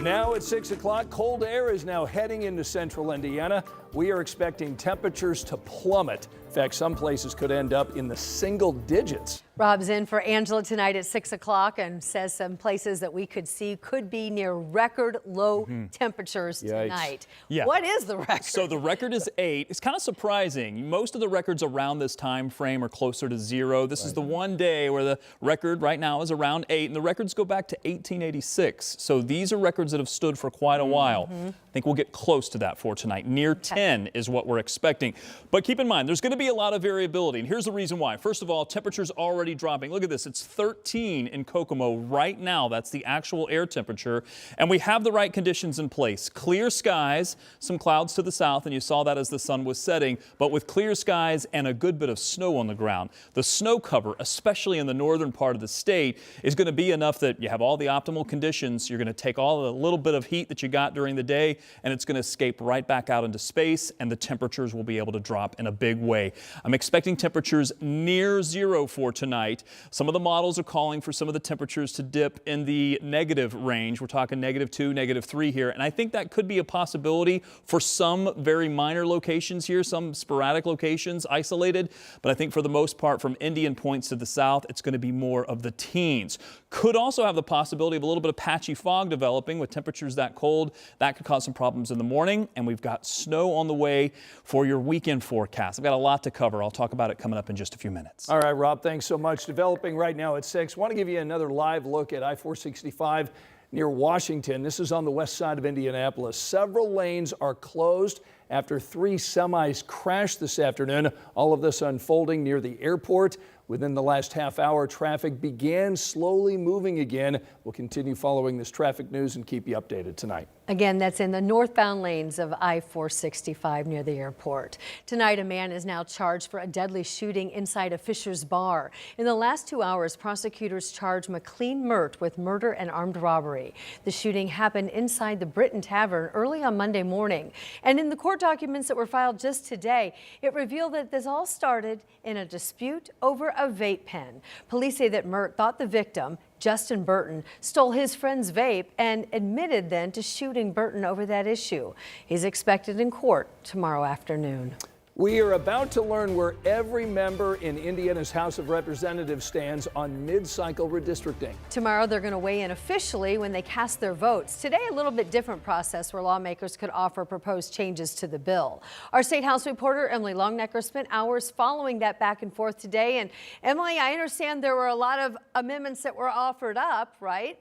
Now at 6 o'clock, cold air is now heading into central Indiana. We are expecting temperatures to plummet. In fact, some places could end up in the single digits. Rob's in for Angela tonight at 6 o'clock and says some places that we could see could be near record low temperatures tonight. Yeah. What is the record? So the record is 8. It's kind of surprising. Most of the records around this time frame are closer to 0. This is the one day where the record right now is around 8, and the records go back to 1886. So these are records that have stood for quite a while. I think we'll get close to that for tonight. Near 10 is what we're expecting. But keep in mind, there's going to be a lot of variability, and here's the reason why. First of all, temperatures already dropping. Look at this. It's 13 in Kokomo right now. That's the actual air temperature. And we have the right conditions in place. Clear skies, some clouds to the south, and you saw that as the sun was setting, but with clear skies and a good bit of snow on the ground. The snow cover, especially in the northern part of the state, is going to be enough that you have all the optimal conditions. You're going to take all the little bit of heat that you got during the day, and it's going to escape right back out into space, and the temperatures will be able to drop in a big way. I'm expecting temperatures near 0 for tonight. Some of the models are calling for some of the temperatures to dip in the negative range. We're talking -2, -3 here, and I think that could be a possibility for some very minor locations here, some sporadic locations, isolated, but I think for the most part from Indian Points to the south, it's going to be more of the teens. Could also have the possibility of a little bit of patchy fog developing with temperatures that cold. That could cause some problems in the morning, and we've got snow on the way for your weekend forecast. I've got a lot to cover. I'll talk about it coming up in just a few minutes. All right, Rob, thanks so much. Developing right now at 6. Want to give you another live look at I-465 near Washington. This is on the west side of Indianapolis. Several lanes are closed after 3 semis crashed this afternoon. All of this unfolding near the airport. Within the last half hour, traffic began slowly moving again. We'll continue following this traffic news and keep you updated tonight. Again, that's in the northbound lanes of I-465 near the airport. Tonight, a man is now charged for a deadly shooting inside a Fisher's bar. In the last 2 hours, prosecutors charged McLean Mert with murder and armed robbery. The shooting happened inside the Britain Tavern early on Monday morning. And in the court documents that were filed just today, it revealed that this all started in a dispute over a vape pen. Police say that Mert thought the victim, Justin Burton, stole his friend's vape and admitted then to shooting Burton over that issue. He's expected in court tomorrow afternoon. We are about to learn where every member in Indiana's House of Representatives stands on mid-cycle redistricting. Tomorrow they're going to weigh in officially when they cast their votes. Today, a little bit different process where lawmakers could offer proposed changes to the bill. Our State House reporter Emily Longnecker spent hours following that back and forth today. And Emily, I understand there were a lot of amendments that were offered up, right?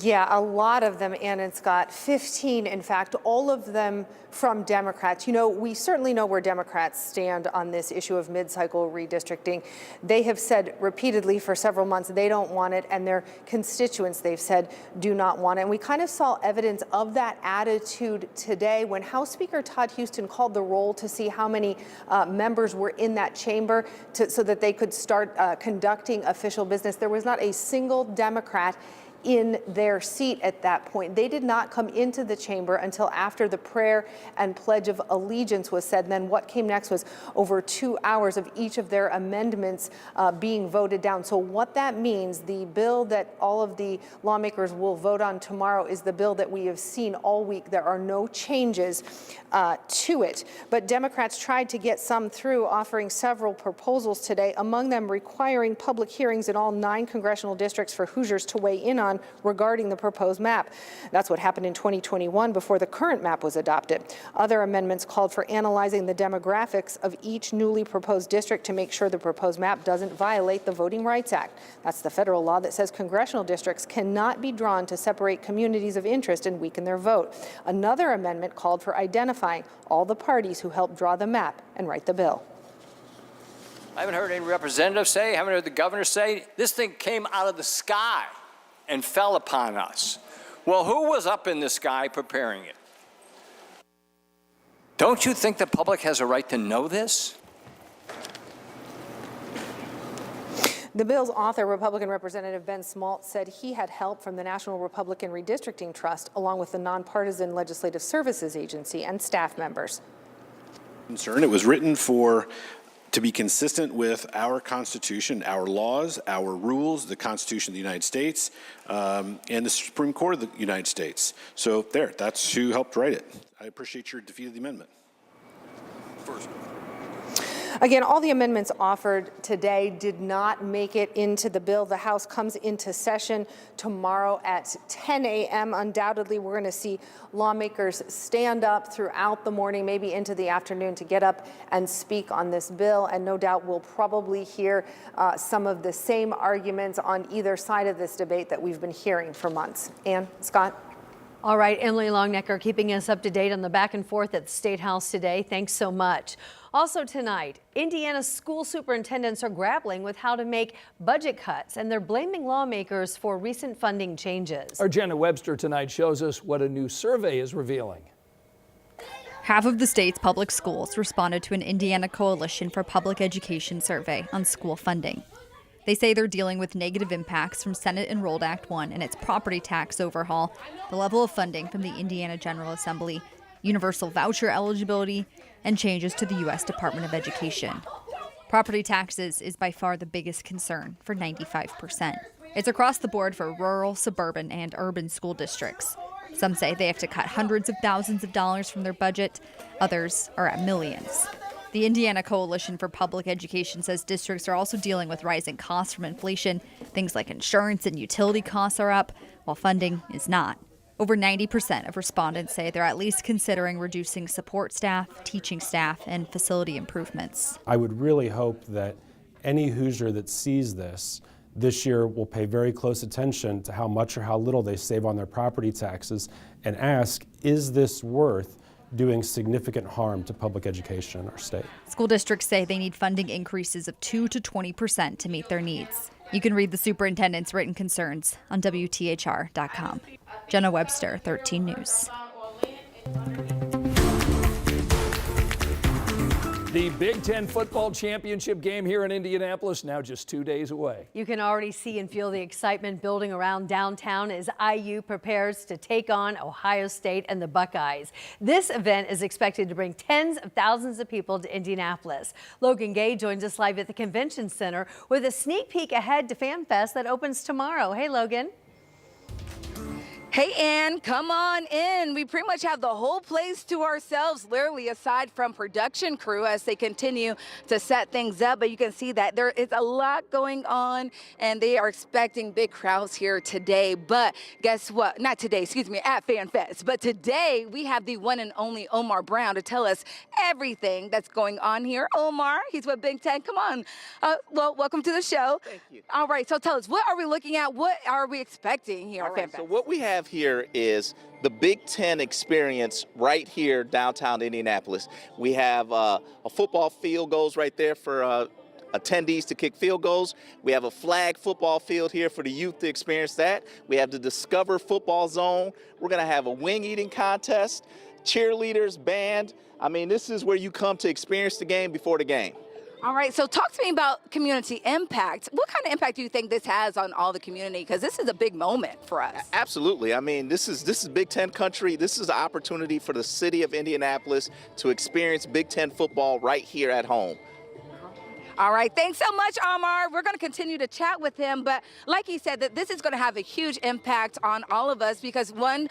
Yeah, a lot of them, Ann and Scott, 15, in fact, all of them from Democrats. You know, we certainly know where Democrats stand on this issue of mid-cycle redistricting. They have said repeatedly for several months they don't want it, and their constituents, they've said, do not want it. And we kind of saw evidence of that attitude today when House Speaker Todd Huston called the roll to see how many members were in that chamber so that they could start conducting official business. There was not a single Democrat in their seat at that point. They did not come into the chamber until after the prayer and pledge of allegiance was said. And then what came next was over 2 hours of each of their amendments being voted down. So what that means, the bill that all of the lawmakers will vote on tomorrow is the bill that we have seen all week. There are no changes to it. But Democrats tried to get some through, offering several proposals today, among them requiring public hearings in all 9 congressional districts for Hoosiers to weigh in on regarding the proposed map. That's what happened in 2021 before the current map was adopted. Other amendments called for analyzing the demographics of each newly proposed district to make sure the proposed map doesn't violate the Voting Rights Act. That's the federal law that says congressional districts cannot be drawn to separate communities of interest and weaken their vote. Another amendment called for identifying all the parties who helped draw the map and write the bill. I haven't heard any representatives say, haven't heard the governor say, this thing came out of the sky and fell upon us. Well, who was up in the sky preparing it? Don't you think the public has a right to know this? The bill's author, Republican Representative Ben Smalt, said he had help from the National Republican Redistricting Trust, along with the Nonpartisan Legislative Services Agency and staff members. It was written to be consistent with our Constitution, our laws, our rules, the Constitution of the United States, and the Supreme Court of the United States. So that's who helped write it. I appreciate your defeat of the amendment. Again, all the amendments offered today did not make it into the bill. The House comes into session tomorrow at 10 a.m. Undoubtedly, we're going to see lawmakers stand up throughout the morning, maybe into the afternoon, to get up and speak on this bill. And no doubt we'll probably hear some of the same arguments on either side of this debate that we've been hearing for months. Ann, Scott? All right, Emily Longnecker keeping us up to date on the back and forth at the State House today. Thanks so much. Also tonight, Indiana school superintendents are grappling with how to make budget cuts, and they're blaming lawmakers for recent funding changes. Our Jenna Webster tonight shows us what a new survey is revealing. Half of the state's public schools responded to an Indiana Coalition for Public Education survey on school funding. They say they're dealing with negative impacts from Senate Enrolled Act 1 and its property tax overhaul, the level of funding from the Indiana General Assembly, universal voucher eligibility, and changes to the U.S. Department of Education. Property taxes is by far the biggest concern for 95%. It's across the board for rural, suburban, and urban school districts. Some say they have to cut hundreds of thousands of dollars from their budget. Others are at millions. The Indiana Coalition for Public Education says districts are also dealing with rising costs from inflation. Things like insurance and utility costs are up, while funding is not. Over 90% of respondents say they're at least considering reducing support staff, teaching staff, and facility improvements. I would really hope that any Hoosier that sees this year will pay very close attention to how much or how little they save on their property taxes and ask, is this worth doing significant harm to public education in our state? School districts say they need funding increases of 2 to 20% to meet their needs. You can read the superintendent's written concerns on WTHR.com. Jenna Webster, 13 News. The Big Ten football championship game here in Indianapolis now just 2 days away. You can already see and feel the excitement building around downtown as IU prepares to take on Ohio State and the Buckeyes. This event is expected to bring tens of thousands of people to Indianapolis. Logan Gay joins us live at the Convention Center with a sneak peek ahead to FanFest that opens tomorrow. Hey, Logan. Hey, Ann, come on in. We pretty much have the whole place to ourselves, literally, aside from production crew as they continue to set things up. But you can see that there is a lot going on, and they are expecting big crowds here today. But guess what? Not today, excuse me, at FanFest. But today, we have the one and only Omar Brown to tell us everything that's going on here. Omar, he's with Big Ten. Come on. Well, welcome to the show. Thank you. All right, so tell us, what are we looking at? What are we expecting here at FanFest? So what we have here is the Big Ten experience right here downtown Indianapolis. We have a football field goals right there for attendees to kick field goals. We have a flag football field here for the youth to experience that. We have the Discover Football Zone. We're going to have a wing eating contest, cheerleaders, band. I mean, this is where you come to experience the game before the game. All right, so talk to me about community impact. What kind of impact do you think this has on all the community? Because this is a big moment for us. Absolutely. I mean, this is Big Ten country. This is an opportunity for the city of Indianapolis to experience Big Ten football right here at home. All right, thanks so much, Omar. We're going to continue to chat with him, but like he said, that this is going to have a huge impact on all of us because one,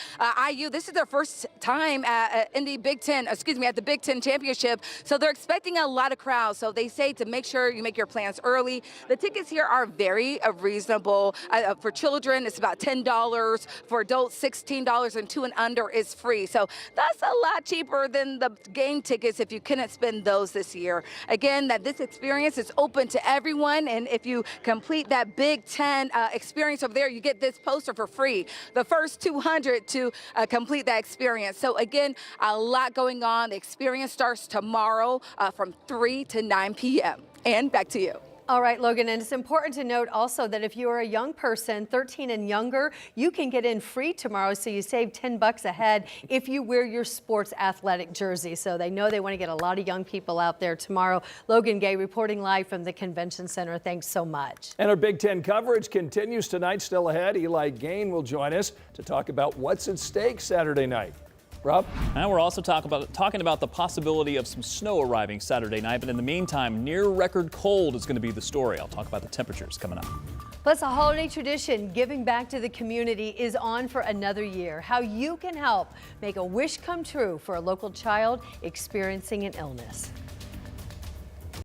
IU, this is their first time at the Big Ten Championship, so they're expecting a lot of crowds. So they say to make sure you make your plans early. The tickets here are very reasonable. For children, it's about $10. For adults, $16, and 2 and under is free. So that's a lot cheaper than the game tickets if you couldn't spend those this year. Again, that this experience is open to everyone, and if you complete that Big Ten experience over there, you get this poster for free. The first 200 to complete that experience. So again, a lot going on. The experience starts tomorrow from 3 to 9 p.m. And back to you. All right, Logan, and it's important to note also that if you are a young person, 13 and younger, you can get in free tomorrow, so you save $10 a head if you wear your sports athletic jersey. So they know they want to get a lot of young people out there tomorrow. Logan Gay reporting live from the Convention Center. Thanks so much. And our Big Ten coverage continues tonight. Still ahead, Eli Gain will join us to talk about what's at stake Saturday night. Rob? And we're also talking about the possibility of some snow arriving Saturday night. But in the meantime, near record cold is going to be the story. I'll talk about the temperatures coming up. Plus, a holiday tradition, giving back to the community, is on for another year. How you can help make a wish come true for a local child experiencing an illness.